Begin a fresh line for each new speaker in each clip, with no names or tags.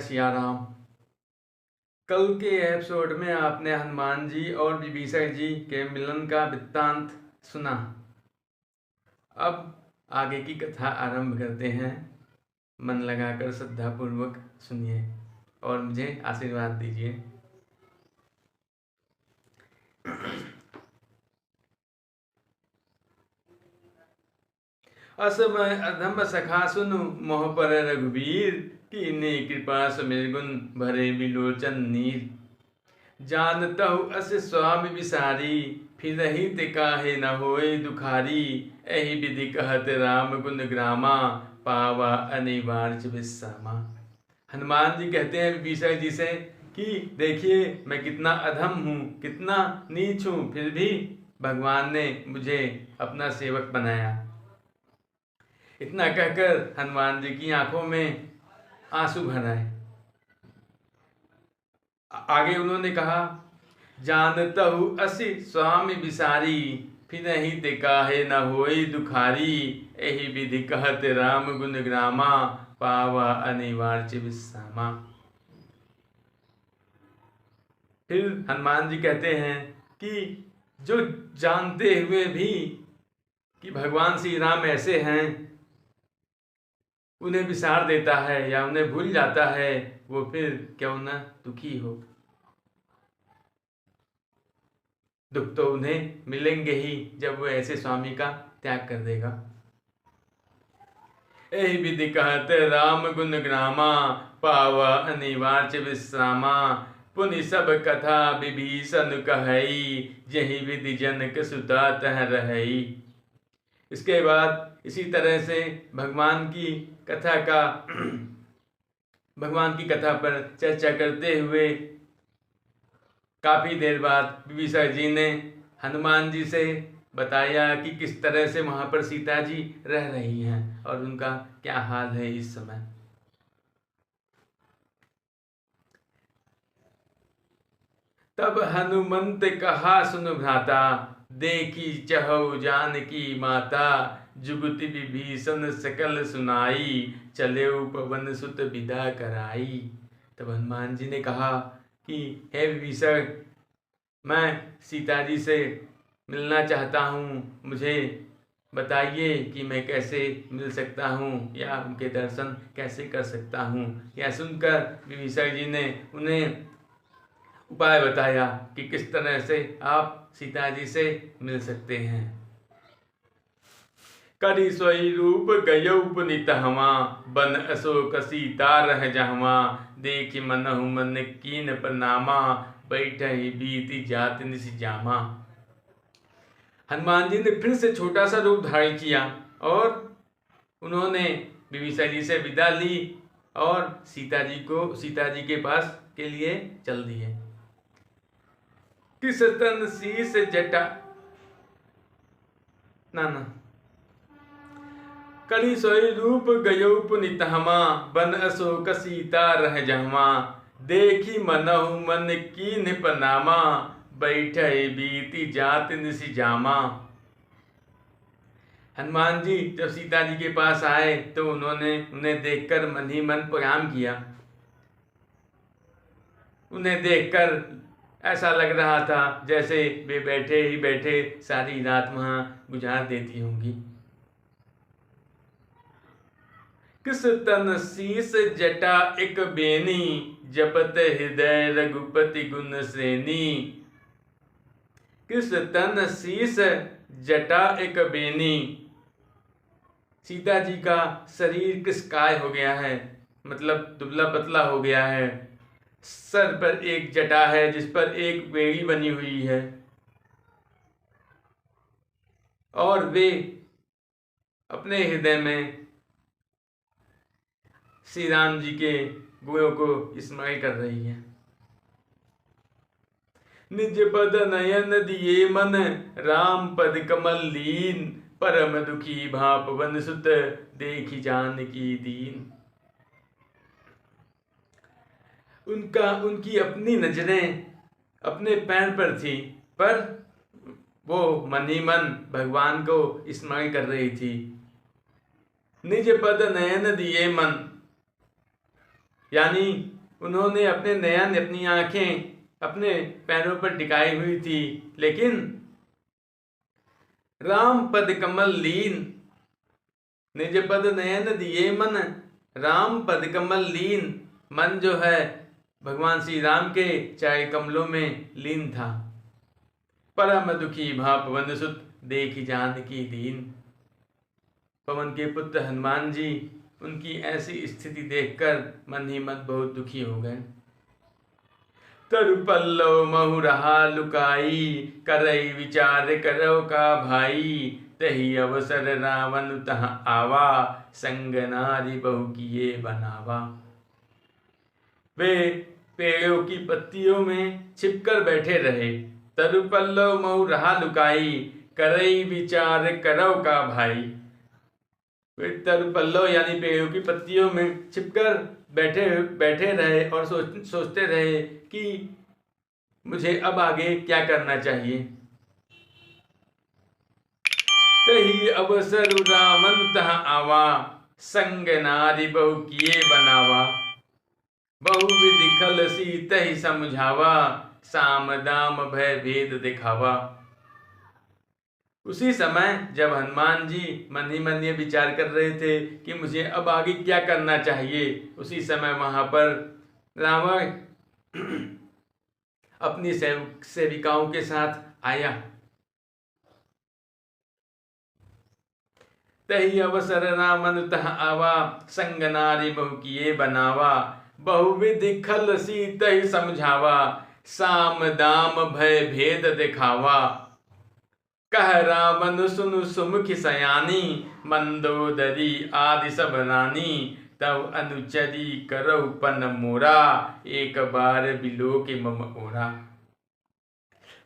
सिया राम। कल के एपिसोड में आपने हनुमान जी और विभीषण जी के मिलन का वृत्तांत सुना। अब आगे की कथा आरंभ करते हैं। मन लगाकर श्रद्धापूर्वक सुनिए और मुझे आशीर्वाद दीजिए। असमय अधम सखा सुनु मोह पर रघुवीर, कीन्ही कृपा सुमिर गुण भरे बिलोचन नीर। जानतहु अस स्वामी विसारी, फिरहि ते काहे न होए दुखारी। एहि विधि कहत राम गुण ग्रामा, पावा अनिवार्य विश्रामा। हनुमान जी कहते हैं विभीषण जी से कि देखिए मैं कितना अधम हूँ, कितना नीच हूँ, फिर भी भगवान ने मुझे अपना सेवक बनाया। इतना कहकर हनुमान जी की आंखों में आंसू भर आए। आगे उन्होंने कहा, जानतहु असि स्वामी विसारी, फिरहि ते काहे न होई दुखारी। एहि विधि कहत राम गुण ग्रामा, पावा अनिवार्य विश्रामा। फिर हनुमान जी कहते हैं कि जो जानते हुए भी कि भगवान श्री राम ऐसे हैं, उन्हें विसार देता है या उन्हें भूल जाता है, वो फिर क्यों न दुखी हो। दुख तो उन्हें मिलेंगे ही जब वो ऐसे स्वामी का त्याग कर देगा। एहि विधि कहत राम गुण ग्रामा, पावा अनिवार्य विश्रामा। पुनि सब कथा विभीषण कहई, यही विधि जनक सुता तह रहई। इसके बाद इसी तरह से भगवान की कथा पर चर्चा करते हुए काफी देर बाद विभीषण जी ने हनुमान जी से बताया कि किस तरह से वहां पर सीता जी रह रही हैं और उनका क्या हाल है इस समय। तब हनुमंत कहा सुन भ्राता, देखी चहु जानकी माता। जुगति विभीषण सकल सुनाई, चले पवन सुत विदा कराई। तब हनुमान जी ने कहा कि हे विभीषण, मैं सीता जी से मिलना चाहता हूँ, मुझे बताइए कि मैं कैसे मिल सकता हूँ या उनके दर्शन कैसे कर सकता हूँ। यह सुनकर विभीषण जी ने उन्हें उपाय बताया कि किस तरह से आप सीता जी से मिल सकते हैं। करि सोई रूप गयौ पुनीत हवा, बन अशोक सीता रह जहवा। देखि मनहु मन कीन प्रनामा, बैठहि बीति जात निस जामा। हनुमान जी ने फिर से छोटा सा रूप धारण किया और उन्होंने विभीषण जी से विदा ली और सीता जी के पास के लिए चल दिए। किस तन शीस जटा करि सोई रूप गयौ पुनीत हमा, बन अशोक सीता रह जहवा। देखी मनहु मन कीन्ह प्रनामा, बैठे बीती जात निस जामा। हनुमान जी जब सीता जी के पास आए तो उन्होंने उन्हें देखकर मन ही मन प्रणाम किया। उन्हें देखकर ऐसा लग रहा था जैसे वे बैठे ही बैठे सारी रात वहां गुजार देती होंगी। किस तन शीस जटा एक बेनी, जपत हृदय रघुपति गुण श्रेणी। किस तन शीस जटा एक बेनी, सीता जी का शरीर किस काय हो गया है, मतलब दुबला पतला हो गया है। सर पर एक जटा है जिस पर एक बेड़ी बनी हुई है और वे अपने हृदय में श्री राम जी के गुणों को स्मरण कर रही है। निज पद नयन दिए मन, राम पद कमल लीन। परम दुखी भाप वन सुत, देखी जानकी दीन। उनकी अपनी नजरें अपने पैर पर थी, पर वो मन ही मन भगवान को स्मरण कर रही थी। निज पद नयन दिए मन, यानी उन्होंने अपने नयन, अपनी आंखें अपने पैरों पर टिकाई हुई थी, लेकिन राम पद कमल लीन, निज पद नयन दिए मन, राम पद कमल लीन, मन जो है भगवान श्री राम के चाहे कमलों में लीन था। परम दुखी भा पवन सुत, देखी जानकी दीन। पवन के पुत्र हनुमान जी उनकी ऐसी स्थिति देखकर मन ही मन बहुत दुखी हो गए। तरु पल्लव महु रहा लुकाई, करई विचार करो का भाई, तही अवसर रावण तह आवा, संग नारी बहु किए बनावा। वे पेड़ों की पत्तियों में छिपकर बैठे रहे। तरु पल्लव महु रहा लुकाई, करई विचार करो का भाई। वे तरु पल्लव यानी पेड़ों की पत्तियों में छिपकर बैठे रहे और सोचते रहे कि मुझे अब आगे क्या करना चाहिए। तही अवसर रावण तह आवा, संग नारी बहु किए बनावा। बहु विधि खल सी तही समझावा, साम दाम भय भेद दिखावा। उसी समय जब हनुमान जी मन ही मन ये विचार कर रहे थे कि मुझे अब आगे क्या करना चाहिए, उसी समय वहां पर रावण अपनी सेविकाओं के साथ आया। तही अवसर रामन तह आवा, संग नारी बहु किए बनावा। बहुविधि खल सी तही समझावा, साम दाम भय भेद दिखावा। कह रावण सुनु सुमुखि सयानी, मंदोदरी आदि सब रानी। तब अनुचरी करौ पन मोरा, एक बार बिलो के मम ओरा।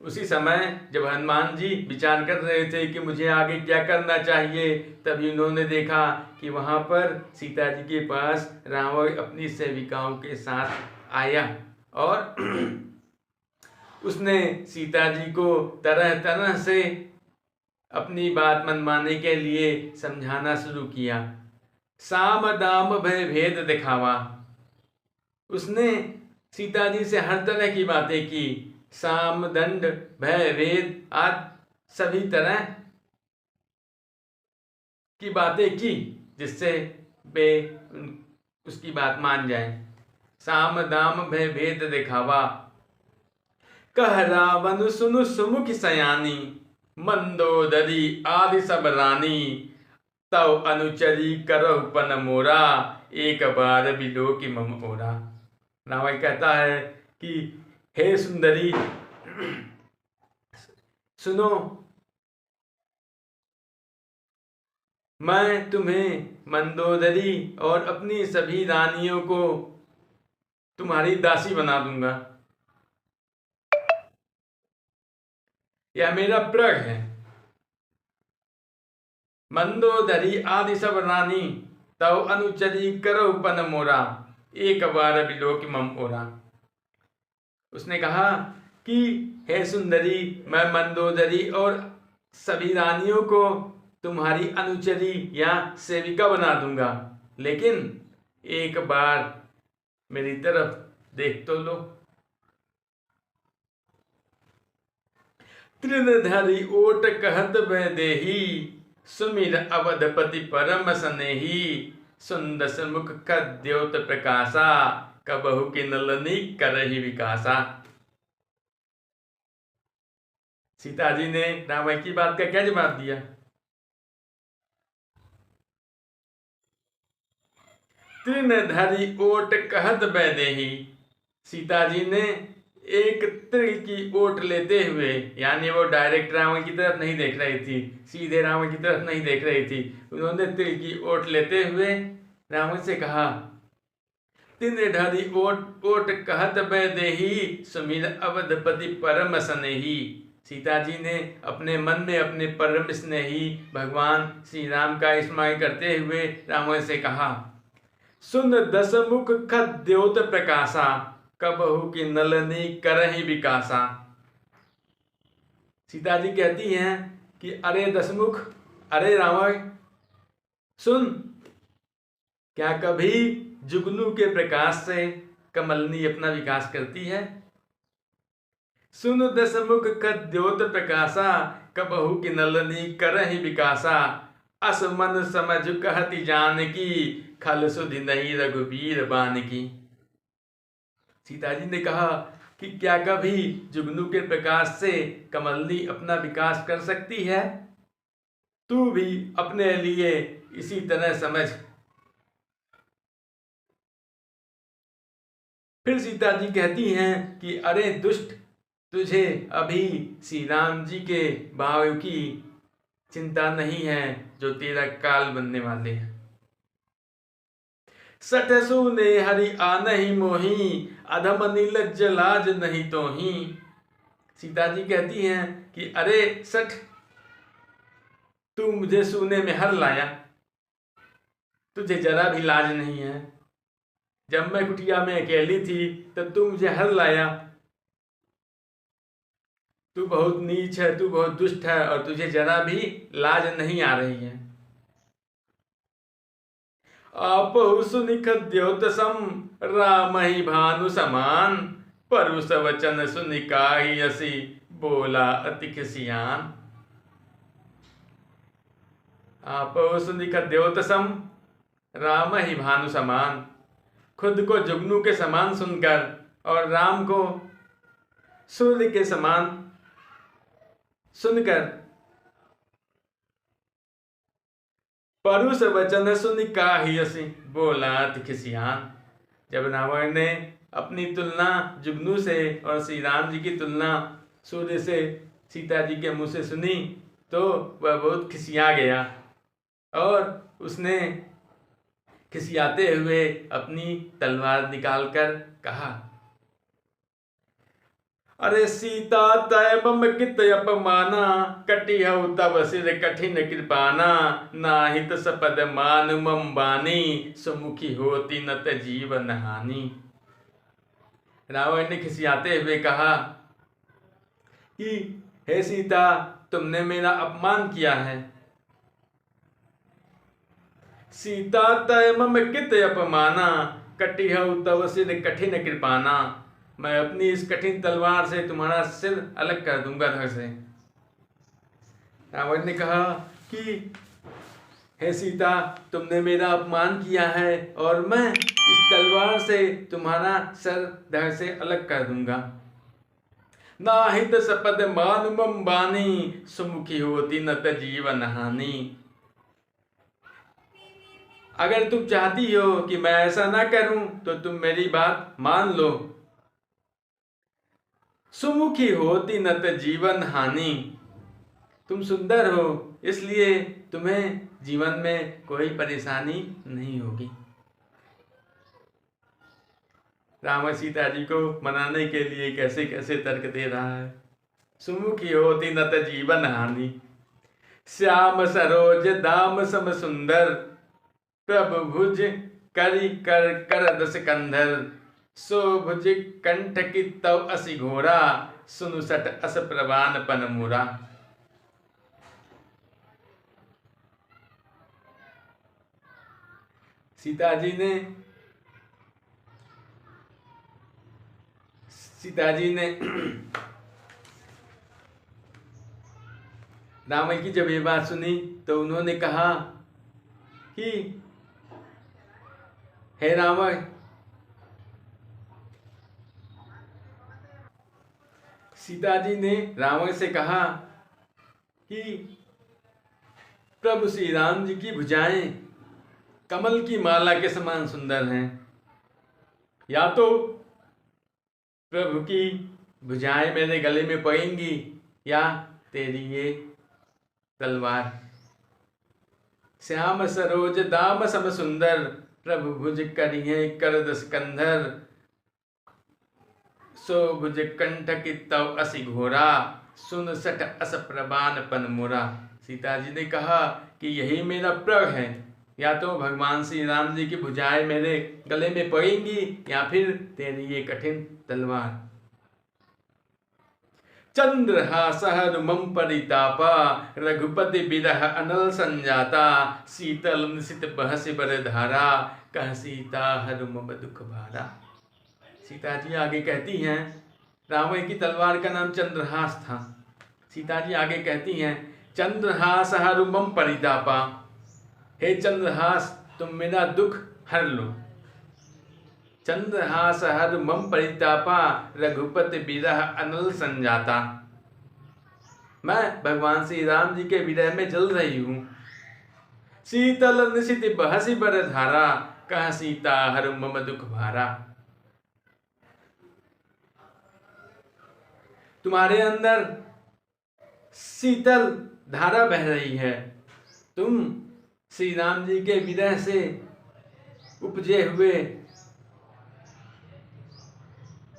उसी समय जब हनुमान जी विचार कर रहे थे कि मुझे आगे क्या करना चाहिए, तभी उन्होंने देखा कि वहां पर सीता जी के पास रावण अपनी सेविकाओं के साथ आया और उसने सीता जी को तरह तरह से अपनी बात मनवाने के लिए समझाना शुरू किया। साम दाम भय भेद दिखावा। उसने सीता जी से हर तरह की बातें की, साम दंड भय भेद आदि सभी तरह की बातें की, जिससे वे उसकी बात मान जाए। साम दाम भय भेद दिखावा। कह रावण सुनु सुमुख सयानी, मंदोदरी आदि सब रानी। तव अनुचरी करहु पन मोरा, एक बार बिलो की मम ओरा। रावण कहता है कि हे सुंदरी सुनो, मैं तुम्हें मंदोदरी और अपनी सभी रानियों को तुम्हारी दासी बना दूंगा। यह मेरा प्रण है। मंदोदरी आदि सब रानी, तव अनुचरी करो पन मोरा, एक बार बिलो की मम ओरा। उसने कहा कि हे सुंदरी, मैं मंदोदरी और सभी रानियों को तुम्हारी अनुचरी या सेविका बना दूंगा, लेकिन एक बार मेरी तरफ देख तो लो। तृणधरी ओट कहत बह देही, सुमिर अवधपति परम स्नेही। सुंदस मुख कद्योत प्रकाशा, कबहु की नलनी करहि विकासा। सीता जी ने रावण की बात का क्या जवाब दिया? तृणधरी ओट कहत बह देही। सीता जी ने एक तृण की ओट लेते हुए, यानी वो डायरेक्ट रावण की तरफ नहीं देख रही थी, सीधे रावण की तरफ नहीं देख रही थी, उन्होंने तृण की ओट लेते हुए रावण से कहा, तृणधरी ओट कहत बह देही, सुमिर अवधपति परम स्नेही। सीता जी ने अपने मन में अपने परम स्नेही भगवान श्री राम का स्मरण करते हुए रावण से कहा, सुन दस मुख खद्योत प्रकाशा, कबहु की नलनी करहि विकासा। सीता जी कहती हैं कि अरे दसमुख, अरे रावण, सुन, क्या कभी जुगनू के प्रकाश से कमलनी अपना विकास करती है? सुन दशमुख कद्योत प्रकाशा, कबहू की नलनी करहि विकासा। अस मन समझ कहति जान की, खल सुधि नहीं रघुबीर बान की। सीता जी ने कहा कि क्या कभी जुगनू के प्रकाश से कमलनी अपना विकास कर सकती है? तू भी अपने लिए इसी तरह समझ। फिर सीता जी कहती हैं कि अरे दुष्ट, तुझे अभी श्री राम जी के भाव की चिंता नहीं है जो तेरा काल बनने वाले हैं। सठ सुने हरि आनहि मोही, अधम नीलज्ज लाज नहीं तो ही। सीता जी कहती हैं कि अरे सठ, तू मुझे सुने में हर लाया, तुझे जरा भी लाज नहीं है। जब मैं कुटिया में अकेली थी तब तू मुझे हर लाया। तू बहुत नीच है, तू बहुत दुष्ट है और तुझे जरा भी लाज नहीं आ रही है। आप सुनिख द्योतसम, राम ही भानु समान। परुष वचन सुनिकाहि यसी, बोला अति खिसियान। आप सुनिख द्योतसम, राम ही भानु समान। खुद को जुगनू के समान सुनकर और राम को सूर्य के समान सुनकर, परुष वचन सुन काहि यसी, बोला अति खिसियान। जब रावण ने अपनी तुलना जुगनू से और श्री राम जी की तुलना सूर्य से सीता जी के मुंह से सुनी तो वह बहुत खिसिया गया और उसने खिसियाते हुए अपनी तलवार निकालकर कहा, अरे सीता तय मम कित अपमाना, कटिहउ तब सिर कठिन कृपाना। नाहित सपद मान मम बानी, सुमुखी होती न त जीवन हानि। रावण ने खिसियाते हुए कहा कि हे सीता, तुमने मेरा अपमान किया है। सीता तय मम कित अपमाना, कटिहउ तब सिर कठिन कृपाना। मैं अपनी इस कठिन तलवार से तुम्हारा सिर अलग कर दूंगा धड़ से। रावण ने कहा कि हे सीता, तुमने मेरा अपमान किया है और मैं इस तलवार से तुम्हारा सर धड़ से अलग कर दूंगा। नाहित सपद मान मम बानी, सुमुखी होती न त जीवन हानि। अगर तुम चाहती हो कि मैं ऐसा ना करूं तो तुम मेरी बात मान लो। सुमुखी होती न त जीवन हानि। तुम सुंदर हो इसलिए तुम्हें जीवन में कोई परेशानी नहीं होगी। राम सीता जी को मनाने के लिए कैसे कैसे तर्क दे रहा है। सुमुखी होती न त जीवन हानि, श्याम सरोज दाम सम सुंदर। प्रभु भुज करी कर कर दस कंधर, सो भुज कंठ की तव असि घोरा। सुनु सट अस प्रवान पन मुरा। सीता जी ने रावण की जब ये बात सुनी तो उन्होंने कहा कि हे रावण, सीता जी ने रावण से कहा कि प्रभु श्री राम जी की भुजाएं कमल की माला के समान सुंदर हैं। या तो प्रभु की भुजाएं मेरे गले में पड़ेंगी या तेरी ये तलवार। श्याम सरोज दाम सम सुंदर, प्रभु भुज करिए कर दस कंधर। सो भुज कंठ की तव असि घोरा, सुन सठ अस प्रबान पन मुरा। सीता जी ने कहा कि यही मेरा प्रण है, या तो भगवान श्री राम जी की भुजाएं मेरे गले में पड़ेंगी या फिर तेरी ये कठिन तलवार। चंद्रहास हनुमं परितापा रघुपति विरह अनल संजाता शीतल निशित बहसि बर धारा कह सीता हनुम दुख भारा। सीता जी आगे कहती हैं, रावण की तलवार का नाम चंद्रहास था। सीता जी आगे कहती हैं, चंद्रहास हनुमं परितापा, हे चंद्रहास तुम मेरा दुख हर लो। चंद्रहास हनुमं परितापा रघुपति विरह अनल संजाता, मैं भगवान श्री राम जी के विरह में जल रही हूँ। शीतल निशित बहसि बर धारा कह सीता हनुमं दुख भारा। तुम्हारे अंदर शीतल धारा बह रही है, तुम श्री राम जी के विरह से उपजे हुए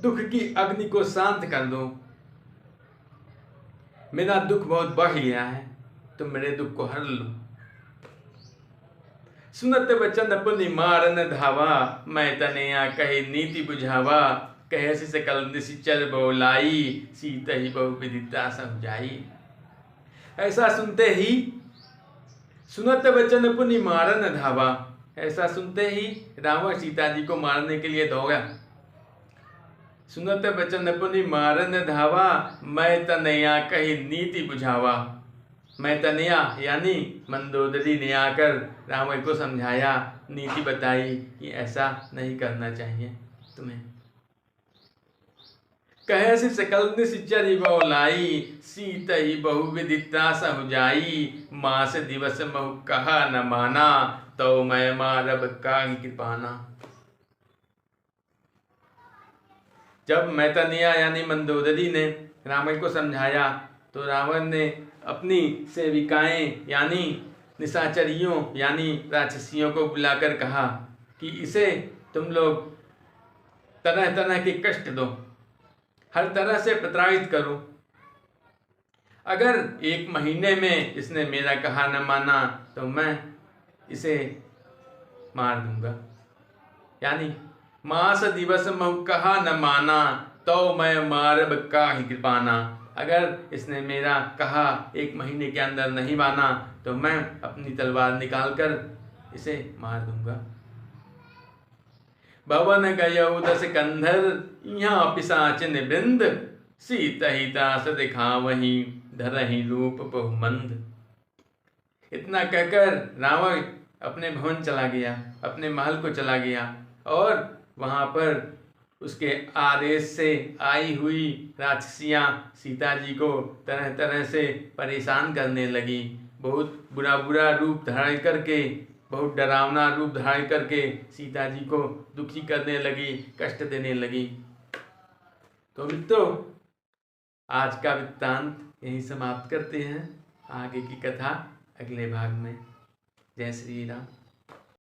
दुख की अग्नि को शांत कर दो। मेरा दुख बहुत बढ़ गया है, तुम मेरे दुख को हर लो। सुनत वचन पुनि मारन धावा मैं तनया कहे नीति बुझावा कहे सकल निशिचर बोलाई सीत ही बहु विदिता समझाई। ऐसा सुनते ही सुनत वचन पुनि मारन धावा, ऐसा सुनते ही रावण सीता जी को मारने के लिए दौड़ा। सुनत वचन पुनि मारन धावा मैं तनया कही नीति बुझावा। मैं तनया यानी मंदोदरी ने आकर रावण को समझाया, नीति बताई कि ऐसा नहीं करना चाहिए तुम्हें। कहे से सकल निशिचर बोलाई सीत ही बहु विदिता सहुजाई मास दिवस महु कहा न माना तो मैं मारब का कृपाना। जब मैतनिया यानी मंदोदरी ने रावण को समझाया तो रावण ने अपनी सेविकाएं यानी निशाचरियों यानी राक्षसियों को बुलाकर कहा कि इसे तुम लोग तरह तरह के कष्ट दो, हर तरह से प्रताड़ित करो। अगर 1 महीने में इसने मेरा कहा न माना तो मैं इसे मार दूंगा। यानी मास दिवस महु कहा न माना तो मैं मारब काहि कृपाना। अगर इसने मेरा कहा 1 महीने के अंदर नहीं माना तो मैं अपनी तलवार निकालकर इसे मार दूंगा। भवन गयौ 10 कंधर यहाँ पिशाच निवृंद सीत ही दास दिखावहि धरहि रूप बहुमंद। इतना कहकर रावण अपने भवन चला गया, अपने महल को चला गया और वहाँ पर उसके आदेश से आई हुई राक्षसियाँ सीता जी को तरह तरह से परेशान करने लगी। बहुत बुरा बुरा रूप धारण करके, बहुत डरावना रूप धारण करके सीता जी को दुखी करने लगी, कष्ट देने लगी। तो मित्रों, आज का वृत्तांत यहीं समाप्त करते हैं। आगे की कथा अगले भाग में। जय श्री राम।